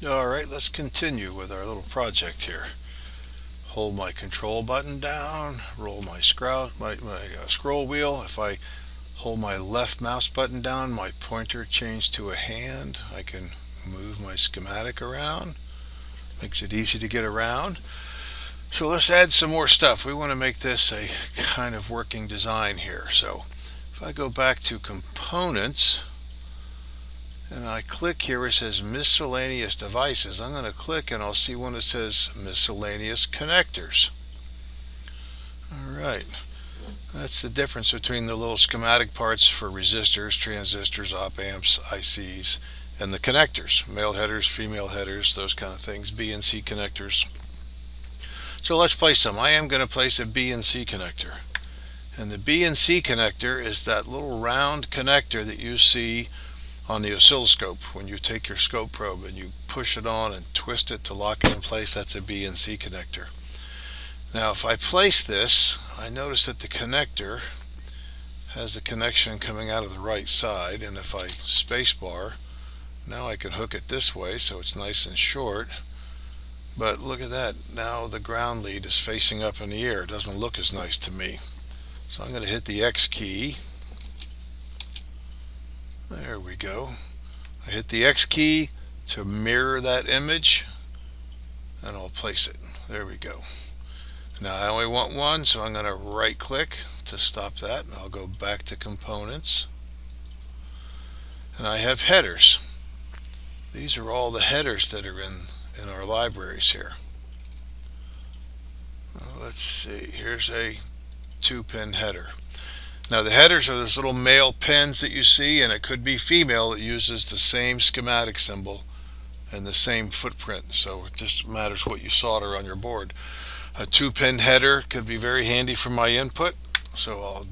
Alright, let's continue with our little project here. Hold my control button down, roll my scroll wheel. If I hold my left mouse button down, my pointer changed to a hand. I can move my schematic around. Makes it easy to get around. So let's add some more stuff. We want to make this a kind of working design here. So if I go back to components and I click here where it says miscellaneous devices, I'm going to click and I'll see one that says miscellaneous connectors. Alright, that's the difference between the little schematic parts for resistors, transistors, op amps, ICs, and the connectors, male headers, female headers, those kind of things, B and C connectors. So let's place them. I am going to place a B and C connector. And the B and C connector is that little round connector that you see on the oscilloscope. When you take your scope probe and you push it on and twist it to lock it in place, that's a B and C connector. Now if I place this, I notice that the connector has the connection coming out of the right side, and if I spacebar, now I can hook it this way so it's nice and short. But look at that, now the ground lead is facing up in the air. It doesn't look as nice to me. So I'm going to hit the X key. There we go. I hit the X key to mirror that image, and I'll place it. There we go. Now I only want one, so I'm going to right click to stop that. I'll go back to components. And I have headers. These are all the headers that are in our libraries here. Let's see, here's a 2-pin header. Now the headers are those little male pins that you see, and it could be female that uses the same schematic symbol and the same footprint, so it just matters what you solder on your board. A 2-pin header could be very handy for my input, so I'll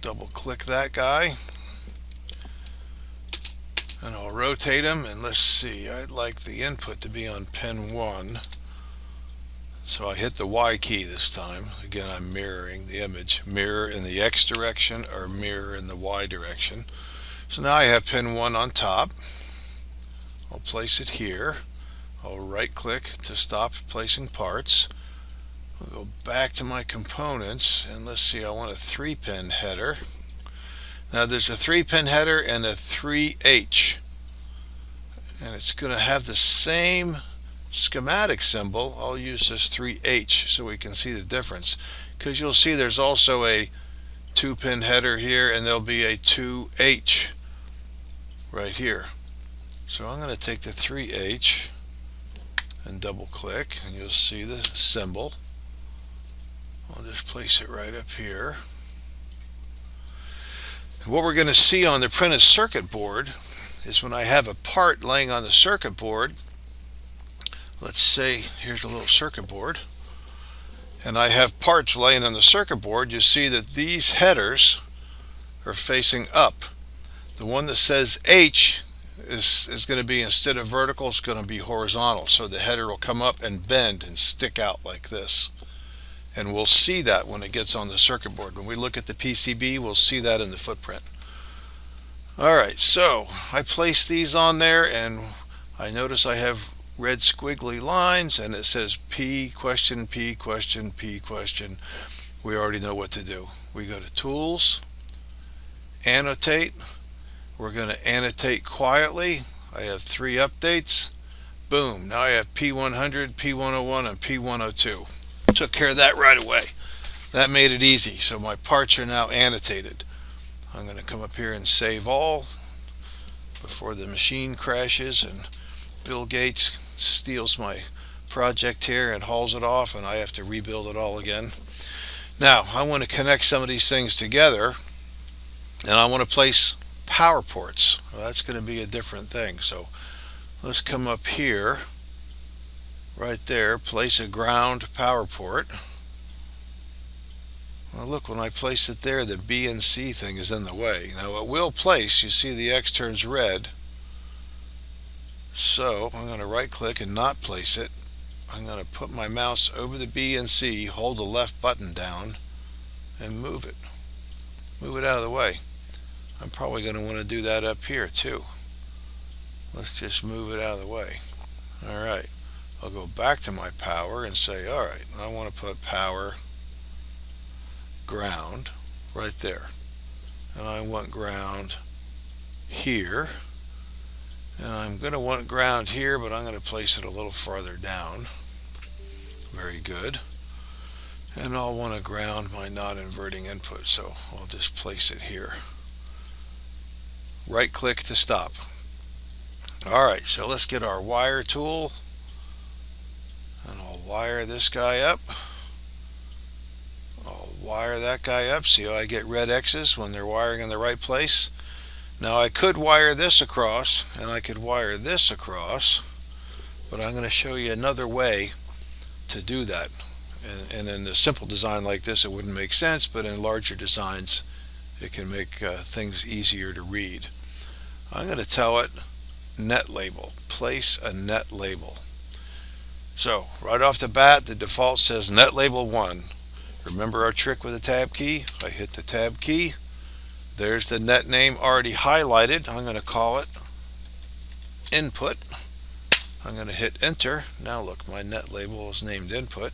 double click that guy and I'll rotate them, and let's see, I'd like the input to be on pin 1, so I hit the Y key this time. Again, I'm mirroring the image, mirror in the X direction or mirror in the Y direction. So now I have pin 1 on top. I'll place it here. I'll right click to stop placing parts. I'll go back to my components, and let's see, I want a 3-pin header. Now there's a 3-pin header and a 3H, and it's going to have the same schematic symbol. I'll use this 3H so we can see the difference, because you'll see there's also a 2-pin header here, and there'll be a 2H right here. So I'm going to take the 3H and double click, and you'll see the symbol. I'll just place it right up here. What we're going to see on the printed circuit board is when I have a part laying on the circuit board. Let's say here's a little circuit board, and I have parts laying on the circuit board. You see that these headers are facing up. The one that says H is going to be, instead of vertical, it's going to be horizontal, so the header will come up and bend and stick out like this. And we'll see that when it gets on the circuit board. When we look at the PCB, we'll see that in the footprint. Alright, so I place these on there, and I notice I have red squiggly lines, and it says P question, P question, P question. We already know what to do. We go to Tools, Annotate. We're going to annotate quietly. I have 3 updates. Boom, now I have P100, P101, and P102. Took care of that right away. That made it easy. So my parts are now annotated. I'm going to come up here and save all before the machine crashes and Bill Gates steals my project here and hauls it off, and I have to rebuild it all again. Now I want to connect some of these things together, and I want to place power ports. Well, that's going to be a different thing. So let's come up here, right there, place a ground power port. Well, look, when I place it there, the B and C thing is in the way. Now it will place, you see the X turns red. So I'm going to right click and not place it. I'm going to put my mouse over the B and C, hold the left button down, and move it. Move it out of the way. I'm probably going to want to do that up here too. Let's just move it out of the way. Alright, I'll go back to my power and say, alright, I want to put power ground right there. And I want ground here. And I'm going to want ground here, but I'm going to place it a little farther down. Very good. And I'll want to ground my non-inverting input, so I'll just place it here. Right click to stop. Alright, so let's get our wire tool. And I'll wire this guy up. I'll wire that guy up. See how I get red X's when they're wiring in the right place? Now I could wire this across, and I could wire this across, but I'm going to show you another way to do that. And in a simple design like this, it wouldn't make sense, but in larger designs, it can make things easier to read. I'm going to tell it net label. Place a net label. So right off the bat, the default says net label 1. Remember our trick with the tab key? I hit the tab key. There's the net name already highlighted. I'm going to call it input. I'm going to hit enter. Now look, my net label is named input.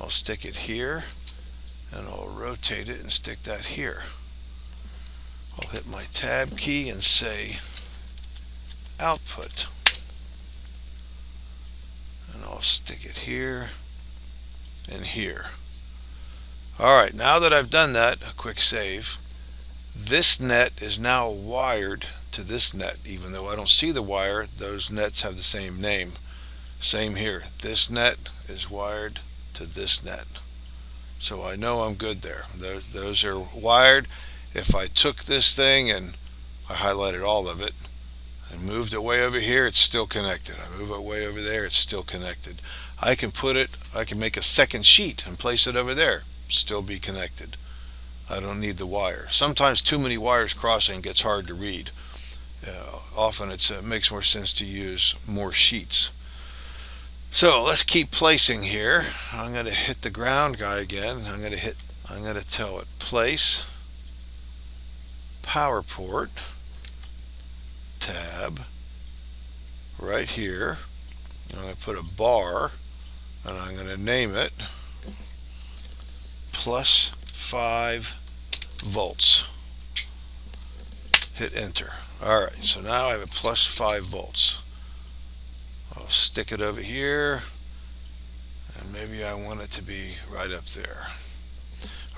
I'll stick it here, and I'll rotate it and stick that here. I'll hit my tab key and say output. And I'll stick it here and here. Alright, now that I've done that, a quick save. This net is now wired to this net. Even though I don't see the wire, those nets have the same name. Same here. This net is wired to this net. So I know I'm good there. Those are wired. If I took this thing and I highlighted all of it and moved it way over here, it's still connected. I move it way over there, it's still connected. I can make a second sheet and place it over there, still be connected. I don't need the wire. Sometimes too many wires crossing gets hard to read. Often it makes more sense to use more sheets. So let's keep placing here. I'm going to hit the ground guy again. I'm going to tell it place power port tab right here. I'm going to put a bar, and I'm going to name it plus 5 volts. Hit enter. Alright, so now I have a plus 5 volts. I'll stick it over here, and maybe I want it to be right up there.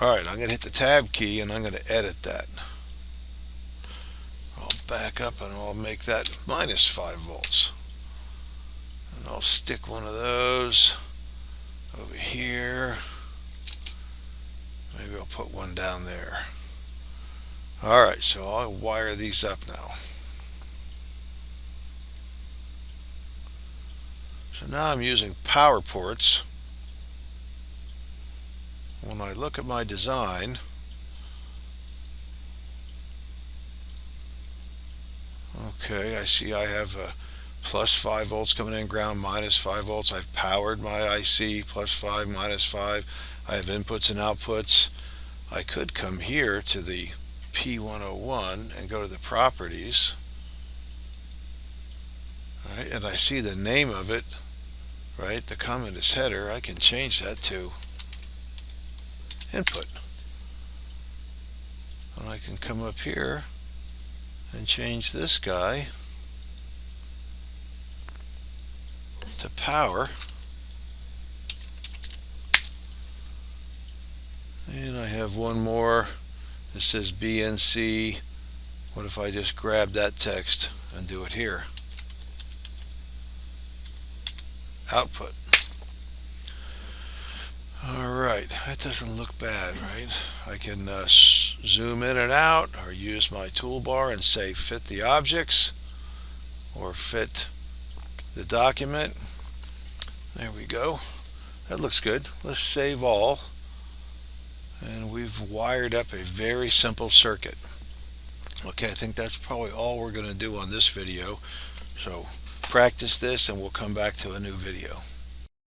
Alright, I'm going to hit the tab key, and I'm going to edit that. I'll back up and I'll make that minus 5 volts. And I'll stick one of those over here. Maybe I'll put one down there. Alright, so I'll wire these up now. So now I'm using power ports. When I look at my design, okay, I see I have a plus 5 volts coming in, ground minus 5 volts. I've powered my IC, plus 5, minus 5. I have inputs and outputs. I could come here to the P101 and go to the properties. Right, and I see the name of it, right? The comment is header. I can change that to input. And I can come up here and change this guy to power. And I have one more that says BNC. What if I just grab that text and do it here? Output. Alright, that doesn't look bad, right? I can zoom in and out, or use my toolbar and say fit the objects, or fit the document. There we go. That looks good. Let's save all. And we've wired up a very simple circuit. Okay, I think that's probably all we're going to do on this video. So practice this and we'll come back to a new video.